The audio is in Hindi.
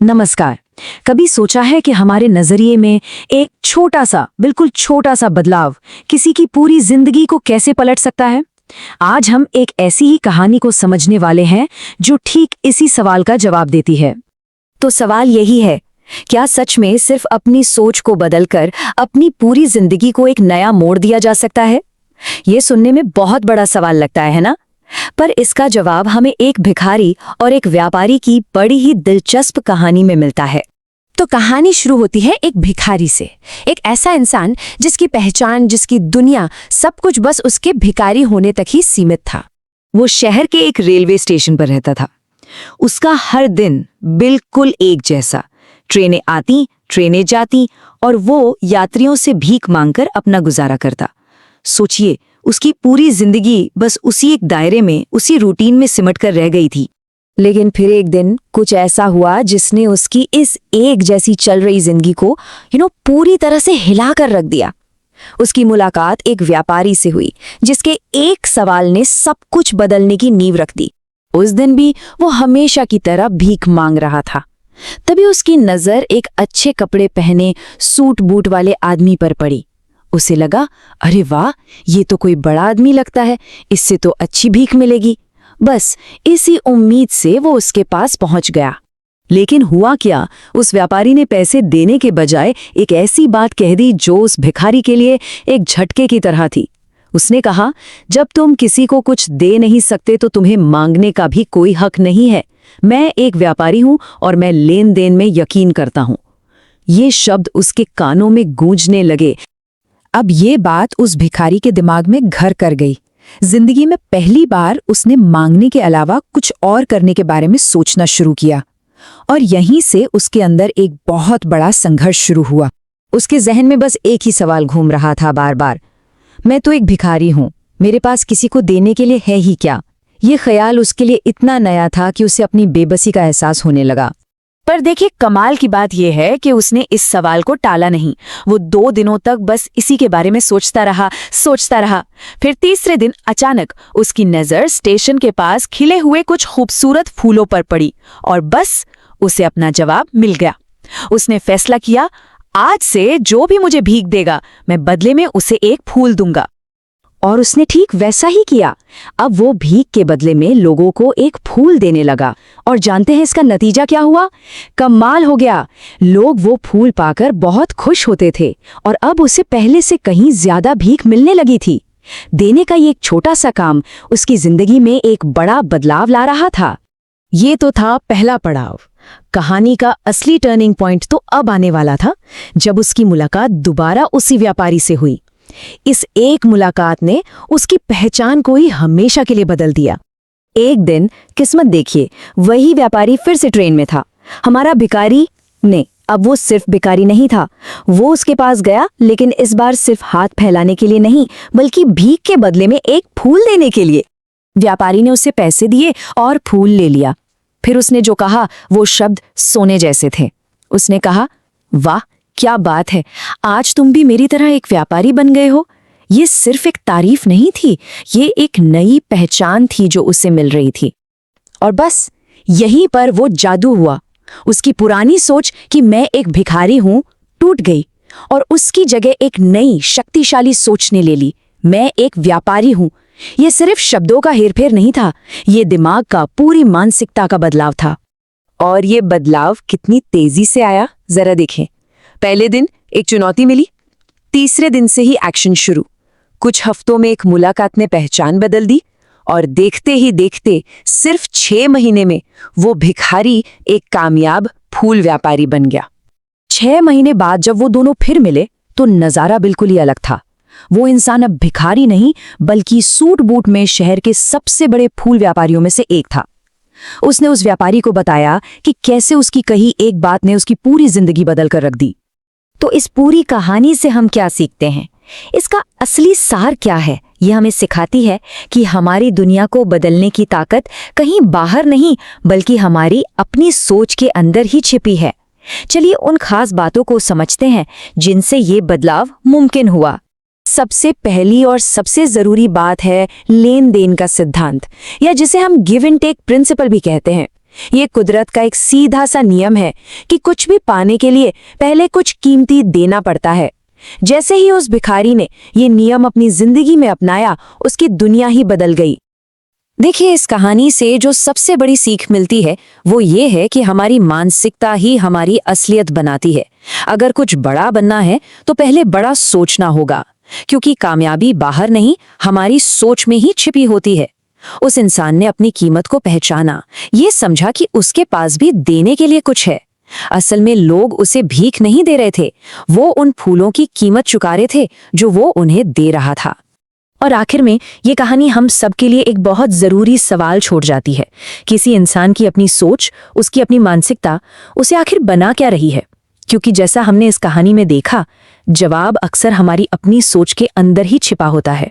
नमस्कार। कभी सोचा है कि हमारे नजरिए में एक छोटा सा, बिल्कुल छोटा सा बदलाव किसी की पूरी जिंदगी को कैसे पलट सकता है? आज हम एक ऐसी ही कहानी को समझने वाले हैं जो ठीक इसी सवाल का जवाब देती है। तो सवाल यही है, क्या सच में सिर्फ अपनी सोच को बदलकर अपनी पूरी जिंदगी को एक नया मोड़ दिया जा सकता है? ये सुनने में बहुत बड़ा सवाल लगता है ना? पर इसका जवाब हमें एक भिखारी और एक व्यापारी की बड़ी ही दिलचस्प कहानी में मिलता है। तो कहानी शुरू होती है एक भिखारी से। एक ऐसा इंसान जिसकी पहचान, जिसकी दुनिया, सब कुछ बस उसके भिखारी होने तक ही सीमित था। वो शहर के एक रेलवे स्टेशन पर रहता था। उसका हर दिन बिल्कुल एक जैसा, ट्रेनें आती, ट्रेनें जाती और वो यात्रियों से भीख मांगकर अपना गुजारा करता। सोचिए, उसकी पूरी जिंदगी बस उसी एक दायरे में, उसी रूटीन में सिमट कर रह गई थी। लेकिन फिर एक दिन कुछ ऐसा हुआ जिसने उसकी इस एक जैसी चल रही जिंदगी को पूरी तरह से हिला कर रख दिया। उसकी मुलाकात एक व्यापारी से हुई जिसके एक सवाल ने सब कुछ बदलने की नींव रख दी। उस दिन भी वो हमेशा की तरह भीख मांग रहा था। तभी उसकी नजर एक अच्छे कपड़े पहने, सूट बूट वाले आदमी पर पड़ी। उसे लगा, अरे वाह, ये तो कोई बड़ा आदमी लगता है, इससे तो अच्छी भीख मिलेगी। बस इसी उम्मीद से वो उसके पास पहुंच गया। लेकिन हुआ क्या, उस व्यापारी ने पैसे देने के बजाय एक ऐसी बात कह दी जो उस भिखारी के लिए एक झटके की तरह थी। उसने कहा, जब तुम किसी को कुछ दे नहीं सकते तो तुम्हें मांगने का भी कोई हक नहीं है। मैं एक व्यापारी हूं और मैं लेन देन में यकीन करता हूं। ये शब्द उसके कानों में गूंजने लगे। अब ये बात उस भिखारी के दिमाग में घर कर गई। जिंदगी में पहली बार उसने मांगने के अलावा कुछ और करने के बारे में सोचना शुरू किया और यहीं से उसके अंदर एक बहुत बड़ा संघर्ष शुरू हुआ। उसके जहन में बस एक ही सवाल घूम रहा था बार बार, मैं तो एक भिखारी हूं, मेरे पास किसी को देने के लिए है ही क्या? ये ख्याल उसके लिए इतना नया था कि उसे अपनी बेबसी का एहसास होने लगा। पर देखिए, कमाल की बात यह है कि उसने इस सवाल को टाला नहीं। वो 2 दिनों तक बस इसी के बारे में सोचता रहा। फिर तीसरे दिन अचानक उसकी नजर स्टेशन के पास खिले हुए कुछ खूबसूरत फूलों पर पड़ी और बस उसे अपना जवाब मिल गया। उसने फैसला किया, आज से जो भी मुझे भीख देगा, मैं बदले में उसे एक फूल दूंगा। और उसने ठीक वैसा ही किया। अब वो भीख के बदले में लोगों को एक फूल देने लगा। और जानते हैं इसका नतीजा क्या हुआ? कमाल हो गया। लोग वो फूल पाकर बहुत खुश होते थे और अब उसे पहले से कहीं ज्यादा भीख मिलने लगी थी। देने का ये एक छोटा सा काम उसकी जिंदगी में एक बड़ा बदलाव ला रहा था। ये तो था पहला पड़ाव। कहानी का असली टर्निंग पॉइंट तो अब आने वाला था, जब उसकी मुलाकात दोबारा उसी व्यापारी से हुई। इस एक मुलाकात ने उसकी पहचान को ही हमेशा के लिए बदल दिया। एक दिन किस्मत देखिए, वही व्यापारी फिर से ट्रेन में था। हमारा भिखारी ने, अब वो सिर्फ भिखारी नहीं था, वो उसके पास गया, लेकिन इस बार सिर्फ हाथ फैलाने के लिए नहीं, बल्कि भीख के बदले में एक फूल देने के लिए। व्यापारी ने उसे पैसे दिए और फूल ले लिया। फिर उसने जो कहा वो शब्द सोने जैसे थे। उसने कहा, वाह क्या बात है, आज तुम भी मेरी तरह एक व्यापारी बन गए हो। ये सिर्फ एक तारीफ नहीं थी, ये एक नई पहचान थी जो उसे मिल रही थी। और बस यहीं पर वो जादू हुआ। उसकी पुरानी सोच कि मैं एक भिखारी हूं टूट गई और उसकी जगह एक नई शक्तिशाली सोच ने ले ली, मैं एक व्यापारी हूं। ये सिर्फ शब्दों का हेरफेर नहीं था, ये दिमाग का, पूरी मानसिकता का बदलाव था। और ये बदलाव कितनी तेजी से आया, जरा देखें। पहले दिन एक चुनौती मिली, तीसरे दिन से ही एक्शन शुरू। कुछ हफ्तों में एक मुलाकात ने पहचान बदल दी और देखते ही देखते सिर्फ 6 महीने में वो भिखारी एक कामयाब फूल व्यापारी बन गया। 6 महीने बाद जब वो दोनों फिर मिले तो नजारा बिल्कुल ही अलग था। वो इंसान अब भिखारी नहीं, बल्कि सूट बूट में शहर के सबसे बड़े फूल व्यापारियों में से एक था। उसने उस व्यापारी को बताया कि कैसे उसकी कही एक बात ने उसकी पूरी जिंदगी बदल कर रख दी। तो इस पूरी कहानी से हम क्या सीखते हैं? इसका असली सार क्या है? ये हमें सिखाती है कि हमारी दुनिया को बदलने की ताकत कहीं बाहर नहीं, बल्कि हमारी अपनी सोच के अंदर ही छिपी है। चलिए उन खास बातों को समझते हैं जिनसे ये बदलाव मुमकिन हुआ। सबसे पहली और सबसे जरूरी बात है लेन देन का सिद्धांत, या जिसे हम गिव एंड टेक प्रिंसिपल भी कहते हैं। ये कुदरत का एक सीधा सा नियम है कि कुछ भी पाने के लिए पहले कुछ कीमती देना पड़ता है। जैसे ही उस भिखारी ने ये नियम अपनी जिंदगी में अपनाया, उसकी दुनिया ही बदल गई। देखिए, इस कहानी से जो सबसे बड़ी सीख मिलती है वो ये है कि हमारी मानसिकता ही हमारी असलियत बनाती है। अगर कुछ बड़ा बनना है तो पहले बड़ा सोचना होगा, क्योंकि कामयाबी बाहर नहीं, हमारी सोच में ही छिपी होती है। उस इंसान ने अपनी कीमत को पहचाना, ये समझा कि उसके पास भी देने के लिए कुछ है। असल में लोग उसे भीख नहीं दे रहे थे, वो उन फूलों की कीमत चुका रहे थे जो वो उन्हें दे रहा था। और आखिर में ये कहानी हम सबके लिए एक बहुत जरूरी सवाल छोड़ जाती है। किसी इंसान की अपनी सोच, उसकी अपनी मानसिकता उसे आखिर बना क्या रही है? क्योंकि जैसा हमने इस कहानी में देखा, जवाब अक्सर हमारी अपनी सोच के अंदर ही छिपा होता है।